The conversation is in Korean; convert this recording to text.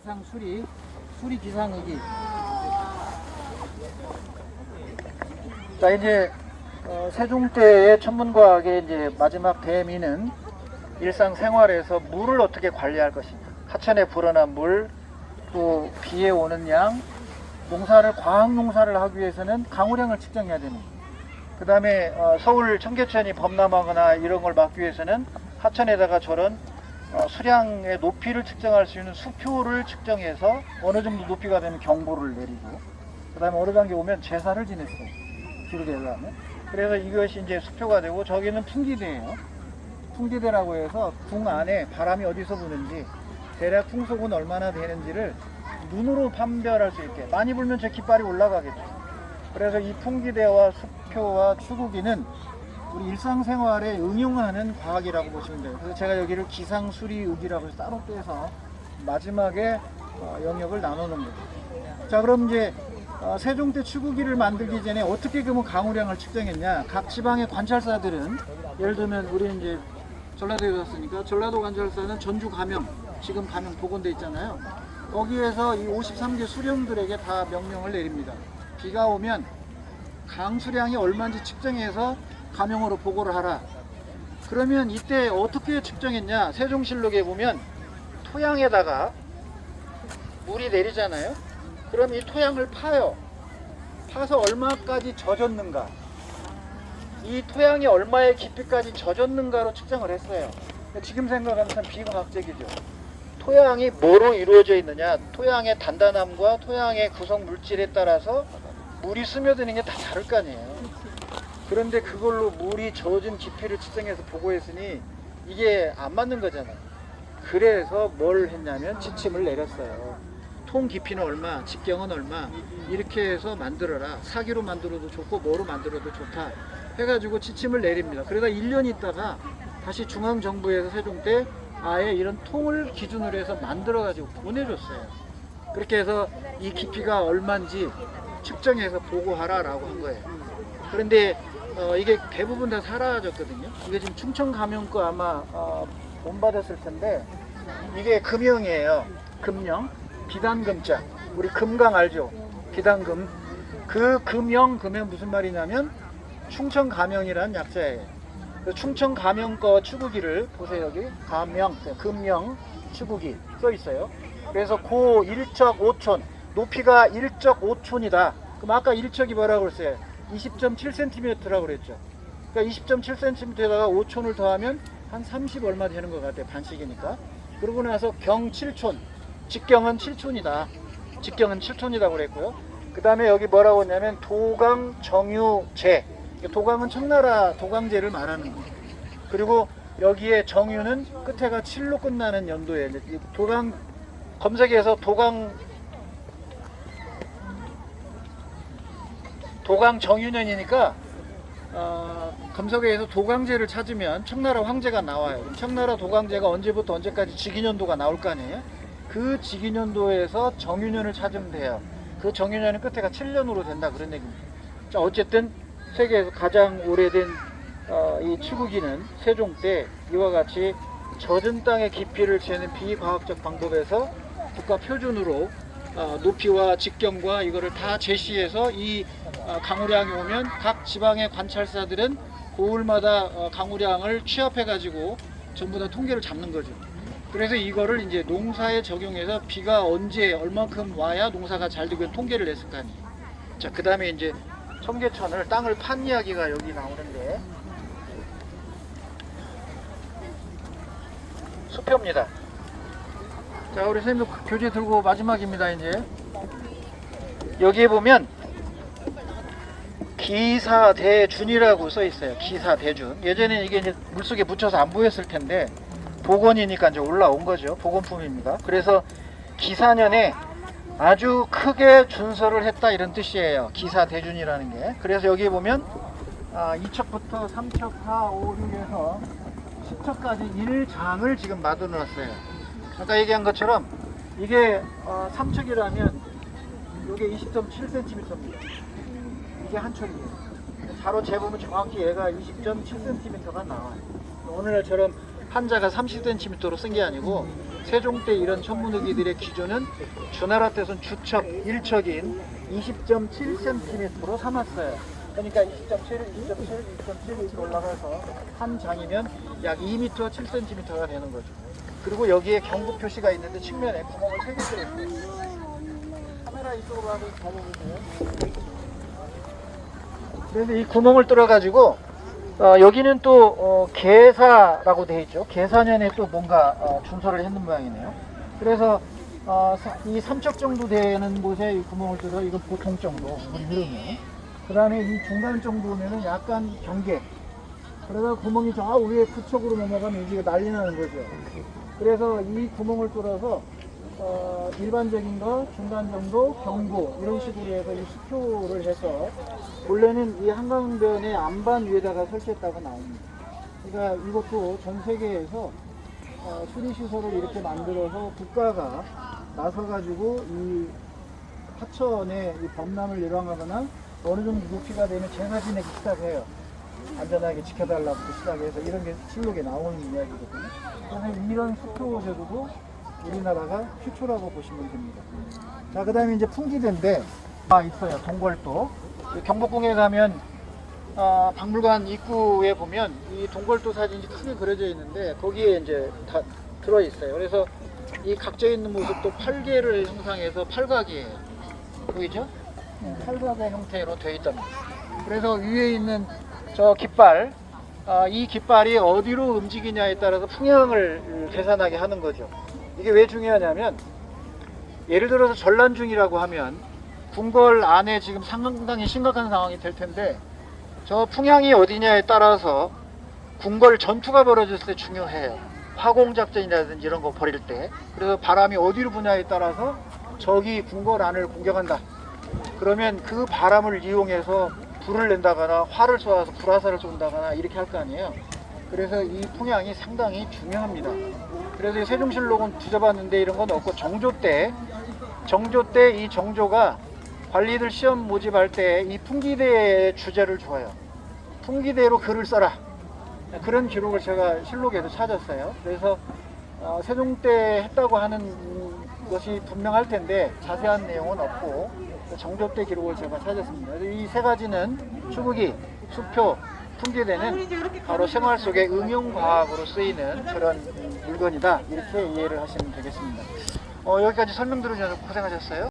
기상 수리 기상의기. 자, 이제 세종대의 천문과학의 이제 마지막 대미는 일상생활에서 물을 어떻게 관리할 것이냐, 하천에 불어난 물, 또 비에 오는 양, 과학 농사를 하기 위해서는 강우량을 측정해야 되는 거예요. 그 다음에 서울 청계천이 범람하거나 이런 걸 막기 위해서는 하천에다가 저런 수량의 높이를 측정할 수 있는 수표를 측정해서 어느 정도 높이가 되면 경보를 내리고, 그 다음에 어느 단계 오면 제사를 지냈어요. 기록하려면. 그래서 이것이 이제 수표가 되고, 저기는 풍기대예요. 풍기대라고 해서 궁 안에 바람이 어디서 부는지, 대략 풍속은 얼마나 되는지를 눈으로 판별할 수 있게. 많이 불면 저 깃발이 올라가겠죠. 그래서 이 풍기대와 수표와 추구기는 우리 일상생활에 응용하는 과학이라고 보시면 돼요. 그래서 제가 여기를 기상수리의기라고 해서 따로 떼서 마지막에 영역을 나누는 거죠. 자, 그럼 이제 세종대 추구기를 만들기 전에 어떻게 그러면 강우량을 측정했냐? 각 지방의 관찰사들은, 예를 들면 우리 이제 전라도에 왔으니까 전라도 관찰사는 전주 가명, 지금 가명 복원돼 있잖아요. 거기에서 이 53개 수령들에게 다 명령을 내립니다. 비가 오면 강수량이 얼마인지 측정해서 가명으로 보고를 하라. 그러면 이때 어떻게 측정했냐? 세종실록에 보면 토양에다가 물이 내리잖아요. 그럼 이 토양을 파요. 파서 얼마까지 젖었는가, 이 토양이 얼마의 깊이까지 젖었는가로 측정을 했어요. 지금 생각하면 참 비과학적이죠. 토양이 뭐로 이루어져 있느냐, 토양의 단단함과 토양의 구성 물질에 따라서 물이 스며드는 게 다 다를 거 아니에요. 그런데 그걸로 물이 젖은 깊이를 측정해서 보고했으니 이게 안 맞는 거잖아요. 그래서 뭘 했냐면 지침을 내렸어요. 통 깊이는 얼마, 직경은 얼마, 이렇게 해서 만들어라. 사기로 만들어도 좋고 뭐로 만들어도 좋다 해가지고 지침을 내립니다. 그러다 1년 있다가 다시 중앙정부에서 세종 때 아예 이런 통을 기준으로 해서 만들어가지고 보내줬어요. 그렇게 해서 이 깊이가 얼마인지 측정해서 보고하라 라고 한 거예요. 그런데 이게 대부분 다 사라졌거든요. 이게 지금 충청 가명 거 아마 본받았을 텐데, 이게 금형이에요. 금형, 비단금자. 우리 금강 알죠? 비단금. 그 금형, 금형 무슨 말이냐면 충청 가명이라는 약자예요. 충청 가명 거 추구기를 보세요. 여기 가명, 금형 추구기 써 있어요. 그래서 고 1척 5촌, 높이가 1척 5촌이다. 그럼 아까 1척이 뭐라고 그랬어요? 20.7cm라고 그랬죠. 그러니까 20.7cm에다가 5촌을 더하면 한 30 얼마 되는 것 같아요. 반씩이니까. 그러고 나서 경 7촌, 직경은 7촌이다. 직경은 7촌이라고 그랬고요. 그 다음에 여기 뭐라고 했냐면 도강 정유제. 도강은 청나라 도강제를 말하는 거예요. 그리고 여기에 정유는 끝에가 7로 끝나는 연도에, 도강 검색해서 도강 정유년이니까 검색에서 도강제를 찾으면 청나라 황제가 나와요. 청나라 도강제가 언제부터 언제까지 직위년도가 나올 거 아니에요? 그 직위년도에서 정유년을 찾으면 돼요. 그 정유년은 끝에가 7년으로 된다, 그런 얘기입니다. 자, 어쨌든 세계에서 가장 오래된 이 추구기는 세종 때 이와 같이 젖은 땅의 깊이를 재는 비과학적 방법에서 국가 표준으로 높이와 직경과 이거를 다 제시해서 이 강우량이 오면 각 지방의 관찰사들은 고을마다 강우량을 취합해 가지고 전부 다 통계를 잡는 거죠. 그래서 이거를 이제 농사에 적용해서 비가 언제 얼만큼 와야 농사가 잘 되고 통계를 냈을 거 아니에요. 자, 그 다음에 이제 청계천을, 땅을 판 이야기가 여기 나오는데, 수표입니다. 자, 우리 선생님 교재 들고 마지막입니다. 이제 여기에 보면 기사대준이라고 써 있어요. 기사대준. 예전에 이게 이제 물속에 묻혀서 안 보였을 텐데 복원이니까 이제 올라온 거죠. 복원품입니다. 그래서 기사년에 아주 크게 준서를 했다, 이런 뜻이에요. 기사대준이라는 게. 그래서 여기 보면 2척부터 3척, 4, 5, 6에서 10척까지 1장을 지금 마두놨어요. 아까 얘기한 것처럼 이게 3척이라면 이게 20.7cm입니다. 이게 한 척이에요. 자로 재보면 정확히 얘가 20.7cm가 나와요. 오늘날처럼 한자가 30cm로 쓴 게 아니고 세종때 이런 천문후기들의 기준은 주나라 때선 주척 1척인 20.7cm로 삼았어요. 그러니까 20.7, 20.7, 20.7 이렇게 올라가서 한 장이면 약 2m 7cm가 되는 거죠. 그리고 여기에 경고 표시가 있는데 측면에 구멍을 3개 뚫었어요. 카메라 이쪽으로 하고 가보세요. 그래서 이 구멍을 뚫어가지고 여기는 또 계사라고 되어 있죠. 계사년에 또 뭔가 준설을 했는 모양이네요. 그래서 이 3척 정도 되는 곳에 이 구멍을 뚫어 이건 보통 정도 물이 흐르면, 그 다음에 이 중간 정도면은 약간 경계, 그러다 구멍이 저 위에 9척으로 넘어가면 이게 난리 나는 거죠. 그래서 이 구멍을 뚫어서 일반적인 거, 중간 정도, 경고 이런 식으로 해서 이 수표를 해서 원래는 이 한강변의 안반 위에다가 설치했다고 나옵니다. 그러니까 이것도 전 세계에서 수리시설을 이렇게 만들어서 국가가 나서가지고 이 하천의 이 범람을 예방하거나 어느 정도 높이가 되면 제사 지내기 시작해요. 안전하게 지켜달라고 시작해서 이런 게 실록에 나오는 이야기거든요. 그래서 이런 수표 제도도 우리나라가 최초라고 보시면 됩니다. 자, 그 다음에 이제 풍기대인데 있어요. 동골도. 경복궁에 가면 박물관 입구에 보면 이 동골도 사진이 크게 그려져 있는데 거기에 이제 다 들어 있어요. 그래서 이 각져 있는 모습도 8개를 형상해서 팔각이에요. 보이죠? 팔각의 형태로 되어 있답니다. 그래서 위에 있는 저 깃발, 이 깃발이 어디로 움직이냐에 따라서 풍향을 계산하게 하는 거죠. 이게 왜 중요하냐면, 예를 들어서 전란 중이라고 하면 궁궐 안에 지금 상당히 심각한 상황이 될 텐데, 저 풍향이 어디냐에 따라서 궁궐 전투가 벌어졌을 때 중요해요. 화공작전이라든지 이런 거 벌일 때. 그래서 바람이 어디로 부냐에 따라서 적이 궁궐 안을 공격한다. 그러면 그 바람을 이용해서 불을 낸다거나 활을 쏘아서 불화살을 쏜다거나 이렇게 할 거 아니에요. 그래서 이 풍향이 상당히 중요합니다. 그래서 이 세종실록은 뒤져봤는데 이런 건 없고, 정조 때 이 정조가 관리들 시험 모집할 때 이 풍기대의 주제를 줘요. 풍기대로 글을 써라. 그런 기록을 제가 실록에도 찾았어요. 그래서 세종 때 했다고 하는 것이 분명할 텐데 자세한 내용은 없고, 정조 때 기록을 제가 찾았습니다. 이 세 가지는 추구기, 수표, 풍기대는 바로 생활 속에 응용과학으로 쓰이는 그런 물건이다. 이렇게 이해를 하시면 되겠습니다. 여기까지 설명 들으셔서 고생하셨어요.